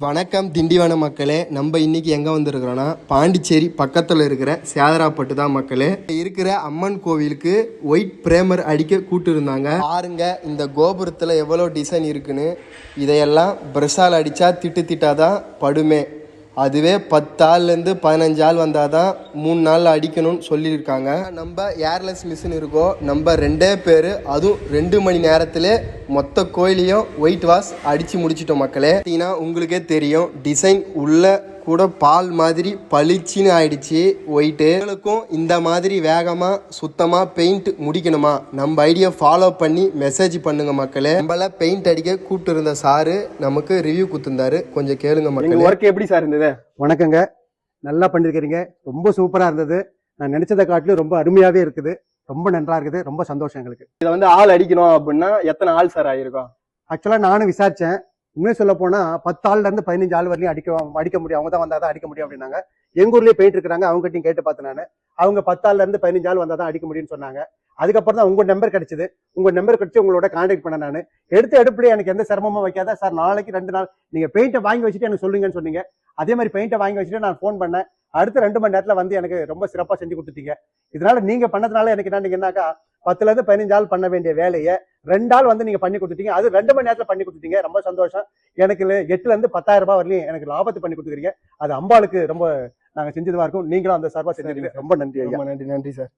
வணக்கம் திண்டிவனம் மக்களே. நம்ம இன்னைக்கு எங்கே வந்திருக்கிறோன்னா பாண்டிச்சேரி பக்கத்தில் இருக்கிற சேதராப்பட்டு தான் மக்களே. இருக்கிற அம்மன் கோவிலுக்கு ஒயிட் பிரேமர் அடிக்க கூட்டு இருந்தாங்க. பாருங்க இந்த கோபுரத்தில் எவ்வளோ டிசைன் இருக்குன்னு. இதையெல்லாம் பிரஷால் அடித்தா திட்டாதான் படுமே. அதுவே 10 ஆள்லேருந்து 15 ஆள் வந்தால் தான் 3 நாளில் அடிக்கணும்னு சொல்லியிருக்காங்க. நம்ம ஏர்லெஸ் மிஷின் இருக்கோம், நம்ம 2 பேர், அதுவும் 2 மணி நேரத்தில் மொத்த கோயிலையும் ஒயிட் வாஷ் அடித்து முடிச்சிட்டோம் மக்களே. பார்த்தீங்கன்னா உங்களுக்கே தெரியும், டிசைன் உள்ள கூட பால் மாதிரி பளிச்சின்னு ஆயிடுச்சு ஒயிட்டு. உங்களுக்கும் இந்த மாதிரி வேகமாக சுத்தமாக பெயிண்ட் முடிக்கணுமா? நம்ம ஐடியா ஃபாலோ பண்ணி மெசேஜ் பண்ணுங்க மக்களே. நம்மள பெயிண்ட் அடிக்க கூப்பிட்டு இருந்த சாரு நமக்கு ரிவ்யூ கொடுத்துருந்தாரு, கொஞ்சம் கேளுங்க மக்களே. ஒர்க் எப்படி சார் இருந்தது? வணக்கங்க, நல்லா பண்ணிருக்கிறீங்க, ரொம்ப சூப்பரா இருந்தது. நான் நினைச்சதை காட்டிலும் ரொம்ப அருமையாவே இருக்குது, ரொம்ப நன்றா இருக்குது, ரொம்ப சந்தோஷம் எங்களுக்கு. இதை ஆள் அடிக்கணும் அப்படின்னா எத்தனை ஆள் சார் ஆயிருக்கும்? ஆக்சுவலா நானும் விசாரிச்சேன். உண்மையை சொல்ல போனா 10 ஆள்ல இருந்து 15 ஆள் வரையும் அடிக்க முடியும், அவங்க தான் வந்தாதான் அடிக்க முடியும் அப்படின்னாங்க. எங்க ஊர்லயே பெயிண்ட் இருக்கிறாங்க, அவங்ககிட்டையும் கேட்டு பார்த்தேன் நான். அவங்க 10 ஆள்ல இருந்து 15 ஆள் வந்தாதான் அடிக்க முடியும்னு சொன்னாங்க. அதுக்கப்புறம் தான் உங்க நம்பர் கிடைச்சது. உங்க நம்பர் கிடைச்சி உங்களோட கான்டாக்ட் பண்ண நான். எடுத்து எடுப்புல எனக்கு எந்த சிரமமும் வைக்காத சார், நாளைக்கு 2 நாள் நீங்க பெயிண்ட்டை வாங்கி வச்சுட்டு எனக்கு சொல்லுங்கன்னு சொன்னீங்க. அதே மாதிரி பெயிண்ட்டை வாங்கி வச்சுட்டு நான் ஃபோன் பண்ணேன். அடுத்த 2 மணி நேரத்துல வந்து எனக்கு ரொம்ப சிறப்பா செஞ்சு கொடுத்துட்டீங்க. இதனால நீங்க பண்ணதுனால எனக்கு என்னன்னாக்கா 10ல இருந்து 15 ஆள் பண்ண வேண்டிய வேலையை 2 ஆள் வந்து நீங்க பண்ணி கொடுத்துட்டீங்க. அது 2 மணி நேரத்துல பண்ணி கொடுத்துட்டீங்க, ரொம்ப சந்தோஷம். எனக்கு 8ல இருந்து 10,000 ரூபாய் வரலையும் எனக்கு லாபத்தை பண்ணி கொடுத்துக்கிறீங்க. அது அம்பாளுக்கு ரொம்ப நாங்க செஞ்சதுவா இருக்கும். நீங்களும் அந்த சார்பா செஞ்சிருக்கீங்க, ரொம்ப நன்றி ஐயா. நன்றி சார்.